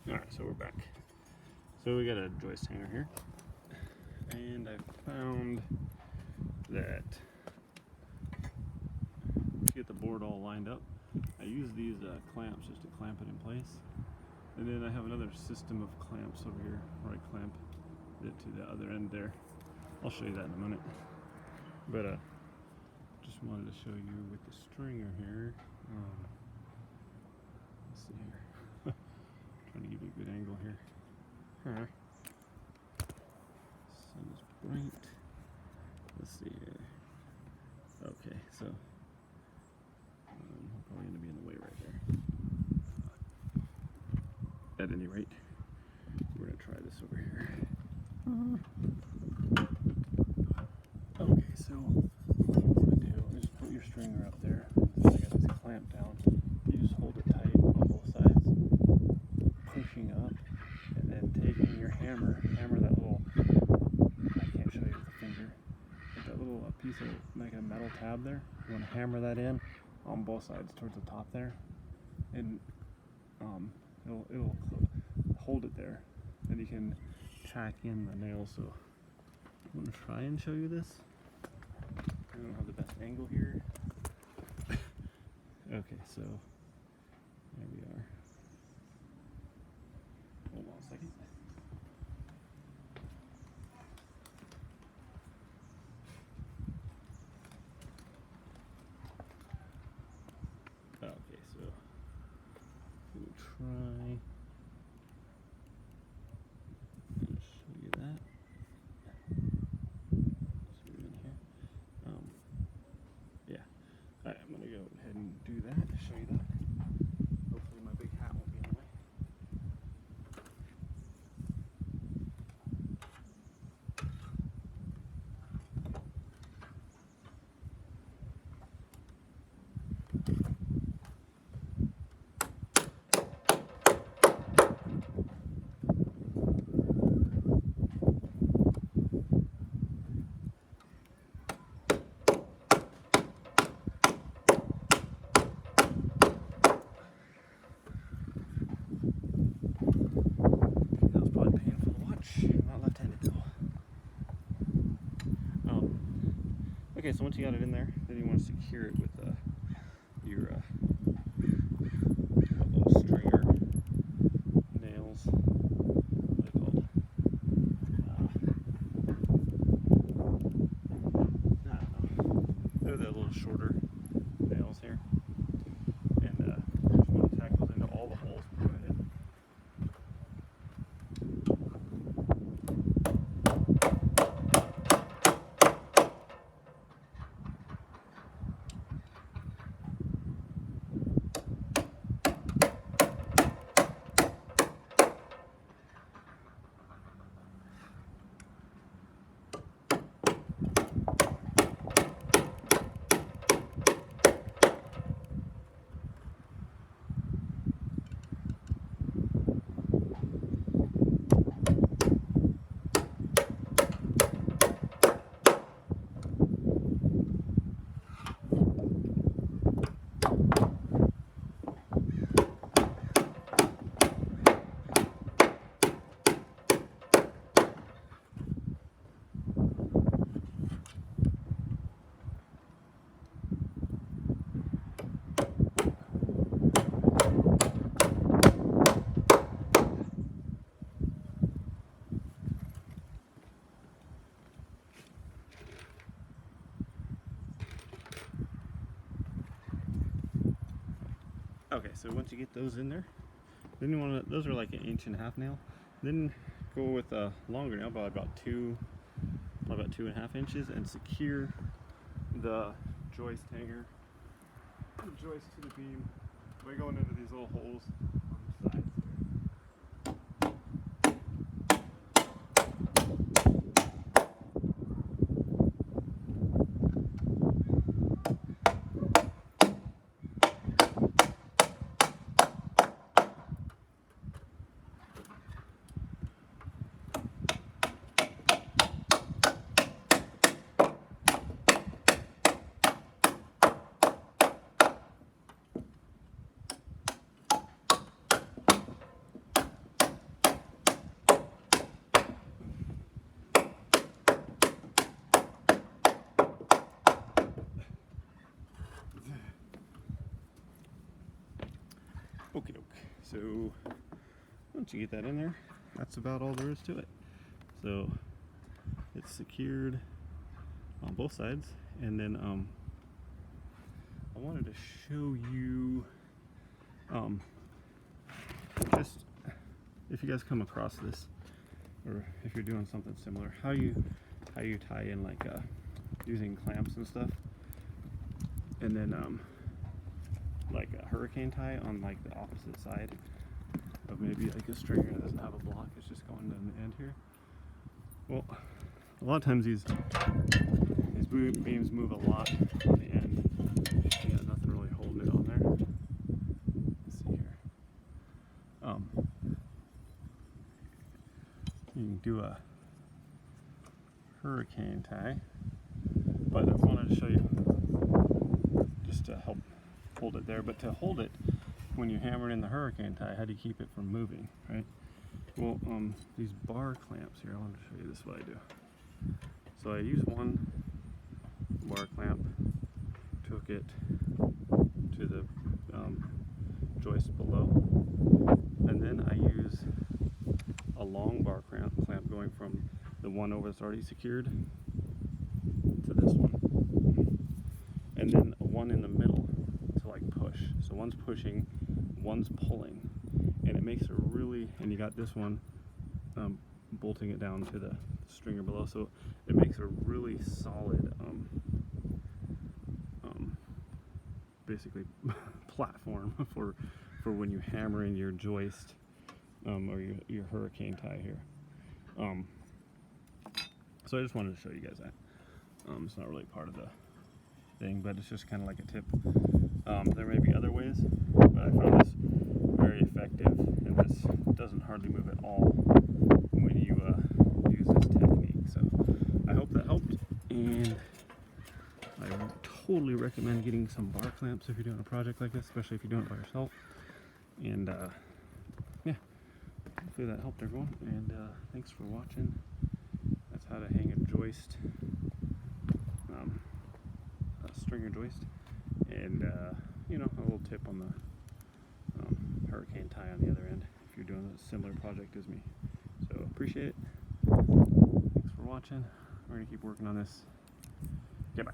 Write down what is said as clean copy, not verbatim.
Alright, so we're back. So we got a joist hanger here, and I found that to get the board all lined up, I use these clamps just to clamp it in place. And then I have another system of clamps over here where I clamp it to the other end there. I'll show you that in a minute. But just wanted to show you with the stringer here. Let's see here. Trying to give you a good angle here. Sun is bright. Let's see here. Okay, so I'm probably going to be in the way right there. At any rate, we're going to try this over here. Okay, so what you want to do is put your stringer up there. So I got this clamp down. You just hold it tight on both sides, pushing up, and then taking your hammer that little, I can't show you with a finger, but that little piece of like a metal tab there. You want to hammer that in on both sides towards the top there, and it'll hold it there. Then you can tack in the nails. So I'm going to try and show you this. I don't have the best angle here. Okay, so there we are. Hold on a second. Okay, so we'll try and show you that. Zoom in here. Yeah. Alright, I'm gonna go ahead and do that, show you that. Hopefully my big hat won't be in the way. That was probably painful to watch. I'm not left-handed though. Okay, so once you got it in there, then you want to secure it with your little stringer nails. What are they called? I don't know. They're the little shorter nails here. And you just want to tack those into all the holes. Go ahead. Okay, so once you get those in there, then you want to, those are like 1.5 inch nail. Then go with a longer nail, probably about 2.5 inches, and secure the joist hanger, joist to the beam by going into these little holes on the sides. Okie doke. So once you get that in there, that's about all there is to it. So it's secured on both sides, and then I wanted to show you just if you guys come across this, or if you're doing something similar, how you tie in like using clamps and stuff, and then like a hurricane tie on like the opposite side of maybe like a stringer that doesn't have a block, it's just going to the end here. Well, a lot of times these beams move a lot on the end. You got nothing really holding it on there. Let's see here. You can do a hurricane tie, but I wanted to show you just to help hold it there. But to hold it, when you hammer it in the hurricane tie, how do you keep it from moving, right? Well, these bar clamps here, I wanted to show you this, what I do. So I use one bar clamp, took it to the joist below, and then I use a long bar clamp going from the one over that's already secured to this one, and then one in the middle to like push. So one's pushing, one's pulling, and it makes a really, and you got this one bolting it down to the stringer below, so it makes a really solid basically platform for when you hammer in your joist or your hurricane tie here. So I just wanted to show you guys that. It's not really part of the thing, but it's just kind of like a tip. There may be other ways, but I found this very effective, and this doesn't hardly move at all when you use this technique. So I hope that helped, and I totally recommend getting some bar clamps if you're doing a project like this, especially if you're doing it by yourself. And yeah, hopefully that helped everyone, and thanks for watching. That's how to hang a joist, a stringer joist, and you know, a little tip on the hurricane tie on the other end if you're doing a similar project as me. So appreciate it. Thanks for watching. We're gonna keep working on this. Goodbye.